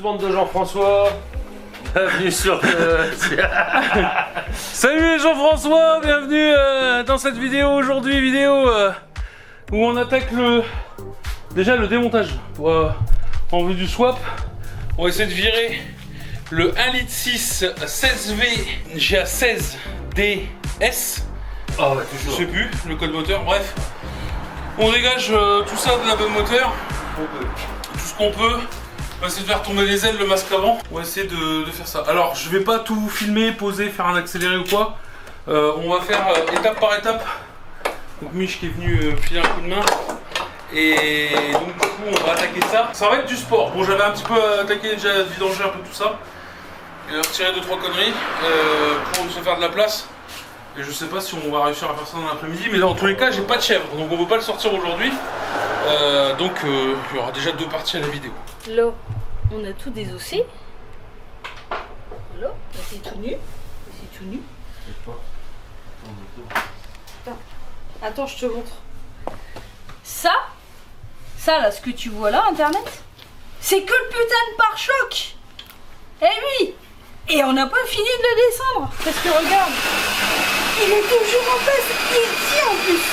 bande de Jean-François. Bienvenue sur Salut Jean-François, bienvenue dans cette vidéo aujourd'hui, où on attaque déjà le démontage en vue du swap. On va essayer de virer le 1,6 litre 16V GA16 DS. Ah ouais, Je sais plus le code moteur, bref. On dégage tout ça de la bonne moteur. Tout ce qu'on peut. On va essayer de faire tomber les ailes, le masque avant. On va essayer de faire ça. Alors, je vais pas tout filmer, poser, faire un accéléré ou quoi. On va faire étape par étape. Donc Mich qui est venu filer un coup de main. Et donc du coup, on va attaquer ça. Ça va être du sport. Bon, j'avais un petit peu attaqué, déjà vidanger un peu tout ça. Et retirer 2-3 conneries pour se faire de la place. Et je sais pas si on va réussir à faire ça dans l'après-midi, mais dans tous les cas, j'ai pas de chèvre, donc on peut pas le sortir aujourd'hui. Donc il y aura déjà 2 parties à la vidéo. Là, on a tout désossé. Là, c'est tout nu. C'est tout nu. Attends, je te montre. Ça là, ce que tu vois là, Internet, c'est que le putain de pare-choc. Eh oui. Et on n'a pas fini de le descendre. Parce que regarde, il est toujours en place. Il tient en plus.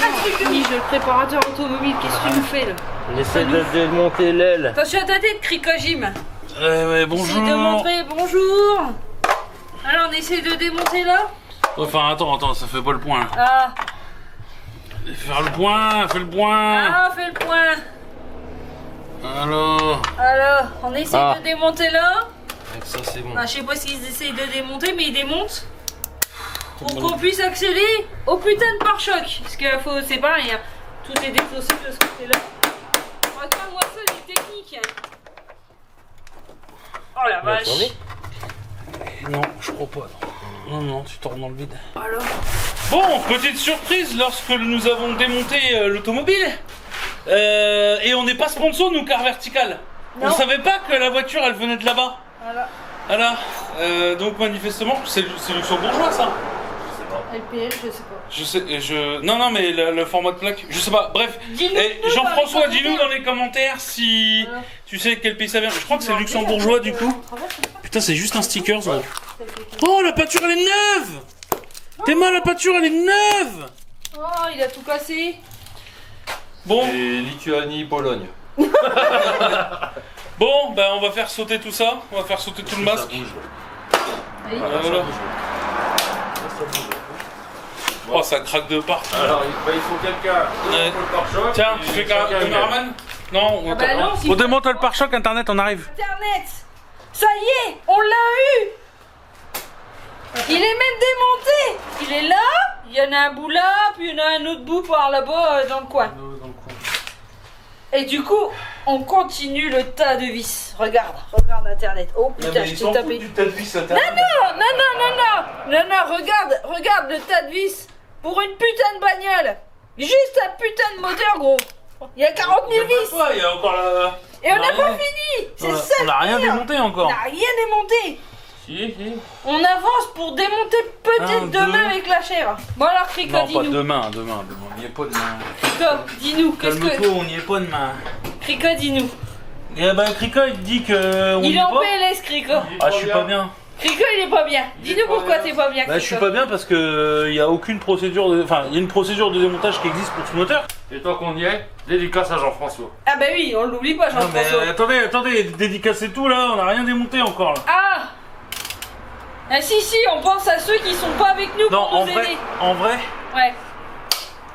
Un truc de niche, le préparateur automobile, qu'est-ce que tu nous fais là? On essaie de démonter l'aile. Attention à ta tête, Cricogim. Ouais, bonjour. Essaye de montrer bonjour. Alors on essaie de démonter là. Enfin, attends, ça fait pas le point. Ah, Faire le point, fais le point. ah, fais le point. Alors, On essaie de démonter là. Avec ça, c'est bon. Ah, je sais pas s'ils essayent de démonter, mais ils démontent. Pour qu'on puisse accéder au putain de pare-choc. Parce que c'est pareil, hein. Tout est désossé de ce côté-là. Regarde-moi ça, les techniques. Oh la vache. non, je crois pas. Non, tu tournes dans le vide. Alors. Bon, petite surprise lorsque nous avons démonté l'automobile. Et on n'est pas sponsor, nous, Car Vertical. Non. On savait pas que la voiture, elle venait de là-bas. Voilà. Donc manifestement, c'est luxembourgeois ça. LPL, je sais pas. Non, mais le format de plaque, je sais pas. Bref, Jean-François, dis-nous dans les commentaires si tu sais quel pays ça vient. Je crois que c'est luxembourgeois du coup. Putain, c'est juste un sticker ça. Oh, la peinture elle est neuve. T'es mal, la peinture elle est neuve. Oh, il a tout cassé. Bon. Et Lituanie, Pologne. Bon, ben on va faire sauter tout ça. On va faire sauter tout le masque. Oui. Voilà. Oh, ça craque de partout. Alors, il faut quelqu'un Ouais. pour le pare-choc. Tiens, tu fais cameraman? Non, Ah bah non, on démonte le pare-choc, internet, on arrive. Internet. Ça y est, on l'a eu. Il est même démonté. Il est là. Il y en a un bout là, puis il y en a un autre bout par là-bas dans le coin. Et du coup, on continue le tas de vis. Regarde Internet. Oh putain, je t'ai tapé. du tas de vis internet. Non, regarde le tas de vis. Pour une putain de bagnole. Juste un putain de moteur, gros. Il y a 40 000 vis. Il y a encore la... Et on n'a pas fini. C'est ça. On n'a rien le pire. démonté On encore. n'a rien démonté. Si. On avance pour démonter peut-être Un, demain deux. avec la chair. Bon alors Crico, Non, pas dis-nous. demain. On n'y est pas demain. Crico, dis-nous. Qu'est-ce Calme-toi, que... on n'y est pas demain. Crico, dis-nous. Eh ben, Crico, il te dit qu'on Il n'y est est en pas. PLS, Crico. Ah, je suis pas bien. Crico, il est pas bien. Dis-nous pourquoi t'es pas bien, Crico. Bah, je suis pas bien parce que il y a aucune procédure de... Enfin, il y a une procédure de démontage qui existe pour ce moteur. Et tant qu'on y est, dédicace à Jean-François. Ah bah oui, on l'oublie pas, Non mais Jean-François. attendez, dédicacez tout là, on n'a rien démonté encore là. Ah si, on pense à ceux qui sont pas avec nous Non, pour nous aider. en vrai, Ouais.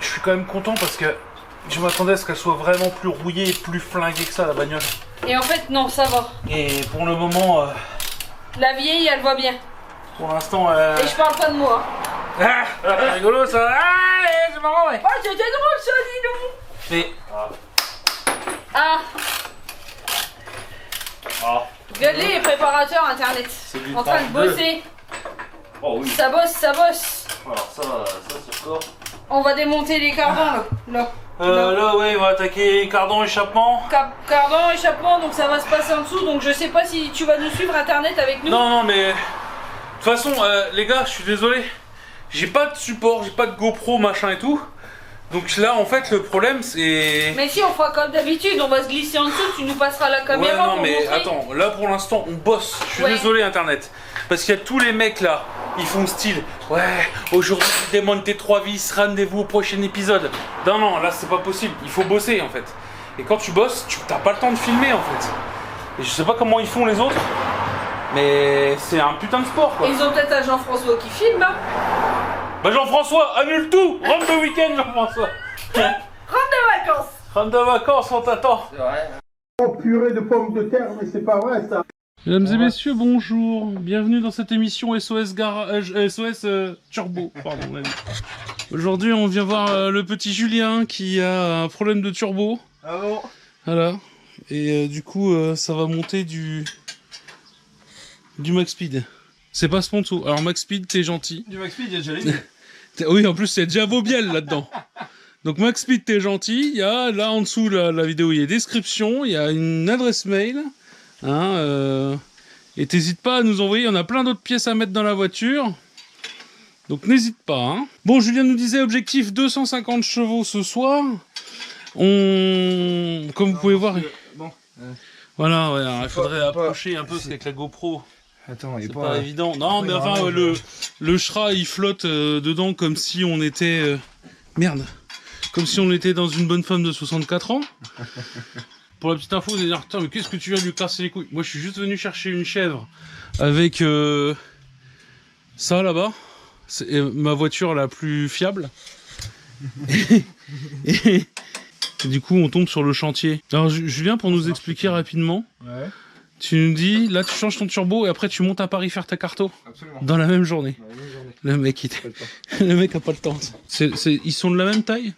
je suis quand même content parce que je m'attendais à ce qu'elle soit vraiment plus rouillée et plus flinguée que ça la bagnole. Et en fait, non, ça va. Et pour le moment, La vieille, elle va bien. pour l'instant, Et je parle pas de moi. ah, c'est rigolo ça. Ah, c'est marrant ouais. Oh, c'était drôle ça, dis donc. Mais Ah, Ah, regardez les préparateurs internet. du En train de 32. bosser. oh oui. Ça bosse. Alors ça c'est encore. On va démonter les cardans là. là ouais, on va attaquer cardan échappement. Cardan, échappement, donc ça va se passer en dessous. Donc je sais pas si tu vas nous suivre internet avec nous. Non mais de toute façon les gars, je suis désolé. J'ai pas de support, j'ai pas de GoPro machin et tout. Donc là, en fait, le problème, c'est... Mais si, on fera comme d'habitude, on va se glisser en dessous, tu nous passeras la caméra Ouais, non, pour mais montrer. attends, là, pour l'instant, on bosse. Je suis Ouais. désolé, Internet. Parce qu'il y a tous les mecs, là, ils font style. Ouais, aujourd'hui, je démonte tes 3 vis, rendez-vous au prochain épisode. Non, non, là, c'est pas possible. Il faut bosser, en fait. Et quand tu bosses, t'as pas le temps de filmer, en fait. Et je sais pas comment ils font les autres, mais c'est un putain de sport, quoi. Ils ont peut-être un Jean-François qui filme, hein. Bah, Jean-François, annule tout. Rentre le week-end, Jean-François. Rentre de vacances. Rentre de vacances, on t'attend. C'est vrai. Oh purée de pommes de terre, mais c'est pas vrai ça. Mesdames et messieurs, bonjour. Bienvenue dans cette émission SOS Turbo. Pardon, on a dit. Aujourd'hui, on vient voir le petit Julien qui a un problème de turbo. Ah bon? Voilà. Et du coup, ça va monter du Max Speed. C'est pas sponsor. Alors Max Speed, t'es gentil. Du Max Speed, il y a déjà les Oui, en plus, c'est déjà Vaubiel là-dedans. Donc Max Speed, t'es gentil. Il y a là en dessous la vidéo, il y a description, il y a une adresse mail. Hein, et t'hésites pas à nous envoyer. On a plein d'autres pièces à mettre dans la voiture. Donc n'hésite pas. Hein. Bon, Julien nous disait objectif 250 chevaux ce soir. Comme vous pouvez voir. Bon. Voilà, ouais, alors, il faudrait pas- approcher un peu parce qu'avec la GoPro, Attends, il est c'est pas évident. Non, mais il y a enfin, rien, le Shra il flotte dedans comme si on était. Merde. Comme si on était dans une bonne femme de 64 ans. Pour la petite info, vous allez dire, putain, mais qu'est-ce que tu viens de lui casser les couilles? Moi, je suis juste venu chercher une chèvre avec ça là-bas. C'est ma voiture la plus fiable. et du coup, on tombe sur le chantier. Alors, Julien, pour nous expliquer rapidement, Ouais, tu nous dis, là, tu changes ton turbo et après, tu montes à Paris faire ta carto absolument. dans la même journée. Dans la même journée. Le mec, Pas le temps. le mec a pas le temps. Ils sont de la même taille?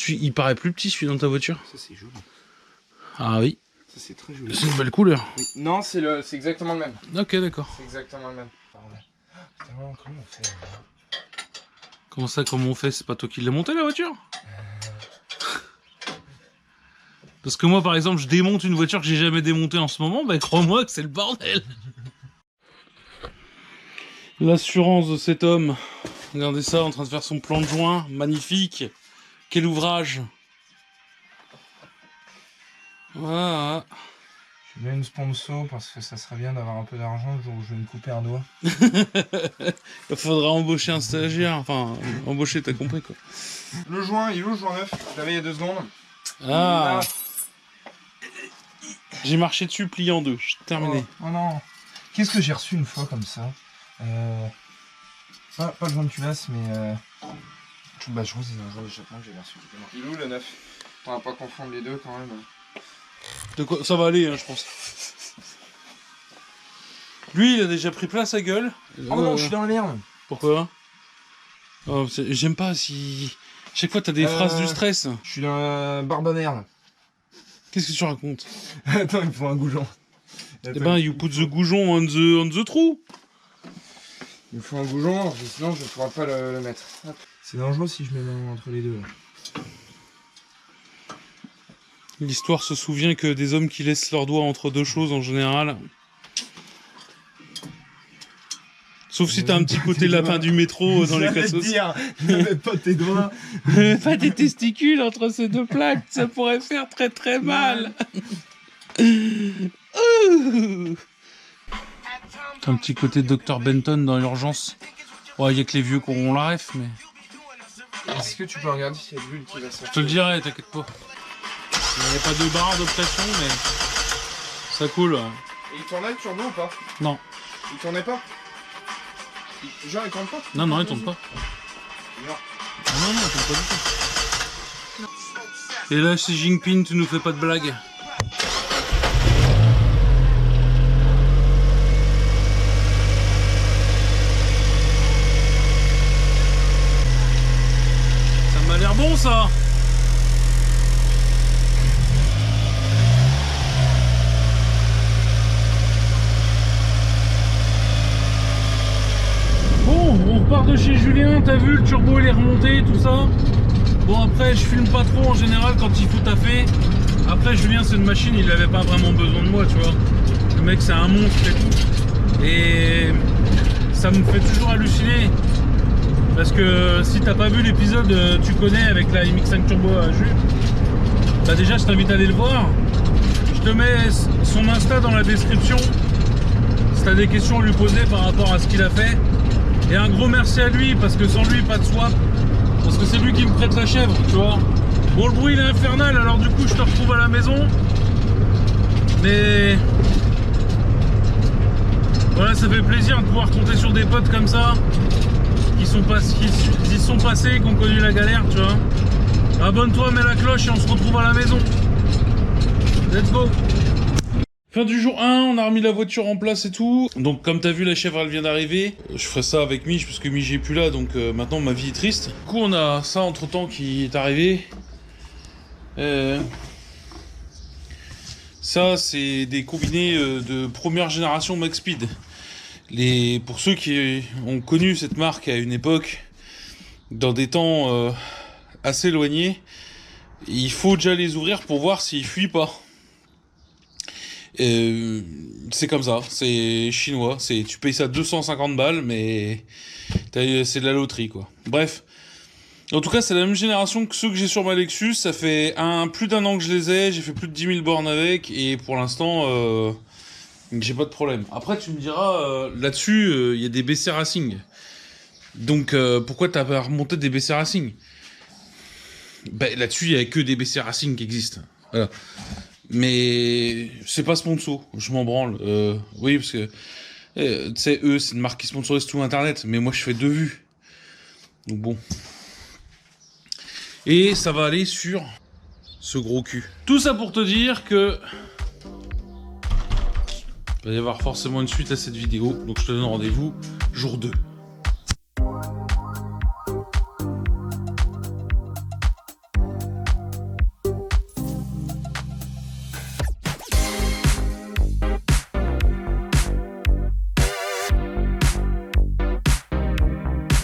Il paraît plus petit, celui dans ta voiture. Ça c'est joli. Ah oui, Ça c'est très joli. c'est une belle couleur. Non, c'est exactement le même. Ok, d'accord. C'est exactement le même. Putain, comment on fait Comment ça, comment on fait? C'est pas toi qui l'as monté la voiture? Parce que moi, par exemple, je démonte une voiture que j'ai jamais démontée en ce moment, bah crois-moi que c'est le bordel. L'assurance de cet homme. Regardez ça, en train de faire son plan de joint. Magnifique. Quel ouvrage. Voilà. Je mets une sponsor parce que ça serait bien d'avoir un peu d'argent le jour où je vais me couper un doigt. Il faudra embaucher un stagiaire. Enfin, embaucher, t'as compris quoi. Le joint, il est où le joint neuf? Je l'avais il y a 2 secondes. Ah. J'ai marché dessus, plié en deux. Terminé. Oh non. Qu'est-ce que j'ai reçu une fois comme ça? Pas le joint de culasse, mais bah je crois que c'est un joint d'échappement que j'avais reçu. Il est où le neuf? On va pas confondre les deux quand même. De quoi ça va aller, hein, je pense. Lui, il a déjà pris plein sa gueule. Oh non, je suis dans la merde. Pourquoi? Oh, j'aime pas si... Chaque fois, t'as des phrases du stress. Je suis dans la barbe à merde. Qu'est-ce que tu racontes? Attends, il me faut un goujon. Eh ben, you put the goujon on the trou. Il me faut un goujon, parce que sinon je ne pourrai pas le mettre. C'est dangereux si je mets ma main entre les deux. L'histoire se souvient que des hommes qui laissent leurs doigts entre deux choses, en général... Sauf si t'as un petit côté lapin du métro dans les cassos. Ne mets pas tes doigts. Pas des testicules entre ces deux plaques, ça pourrait faire très très mal. Un petit côté Dr Benton dans l'urgence. Ouais, il y a que les vieux qui auront la ref, mais... Est-ce que tu peux regarder s'il y a de l'huile qui va sortir? Je te le dirai, t'inquiète pas. Il n'y a pas de barre de pression, mais... Ça coule. Et il tournait le turbo ou pas? Non. Il tournait pas? Genre il tourne pas? Non, non, il tourne pas. Non. Ah non, non, il tourne pas du tout. Et là, Xi Jinping, tu nous fais pas de blagues. Ça m'a l'air bon, ça. Bon, on repart de chez Julien, t'as vu, le turbo il est remonté, tout ça. Bon, après, je filme pas trop en général quand il faut taffer. Après, Julien, c'est une machine, il avait pas vraiment besoin de moi, tu vois. Le mec, c'est un monstre et tout. Et ça me fait toujours halluciner Parce que si t'as pas vu l'épisode tu connais avec la MX5 Turbo à jus, bah déjà je t'invite à aller le voir. Je te mets son Insta dans la description si t'as des questions à lui poser par rapport à ce qu'il a fait. Et un gros merci à lui parce que sans lui pas de swap. Parce que c'est lui qui me prête la chèvre, tu vois. Bon, le bruit il est infernal, alors du coup je te retrouve à la maison. Mais voilà, ça fait plaisir de pouvoir compter sur des potes comme ça qui sont passés, qui ont connu la galère, tu vois. Abonne-toi, mets la cloche et on se retrouve à la maison. Let's go. Fin du jour 1, on a remis la voiture en place et tout. Donc comme t'as vu, la chèvre elle vient d'arriver. Je ferai ça avec Mich parce que Mich est plus là, donc maintenant ma vie est triste. Du coup on a ça entre temps qui est arrivé. Ça c'est des combinés de première génération Max Speed. Pour ceux qui ont connu cette marque à une époque, dans des temps assez éloignés, il faut déjà les ouvrir pour voir s'ils fuient pas. C'est comme ça, c'est chinois, tu payes ça 250 balles, mais c'est de la loterie quoi. Bref, en tout cas c'est la même génération que ceux que j'ai sur ma Lexus, ça fait plus d'un an que je les ai, j'ai fait plus de 10 000 bornes avec, et pour l'instant j'ai pas de problème. Après tu me diras, là-dessus il y a des BC Racing, donc pourquoi t'as pas remonté des BC Racing? Bah, là-dessus il y a que des BC Racing qui existent, voilà. Mais c'est pas sponsor, je m'en branle. Oui, parce que tu sais, eux, c'est une marque qui sponsorise tout internet, mais moi je fais 2 vues. Donc bon. Et ça va aller sur ce gros cul. Tout ça pour te dire que il va y avoir forcément une suite à cette vidéo, donc je te donne rendez-vous jour 2.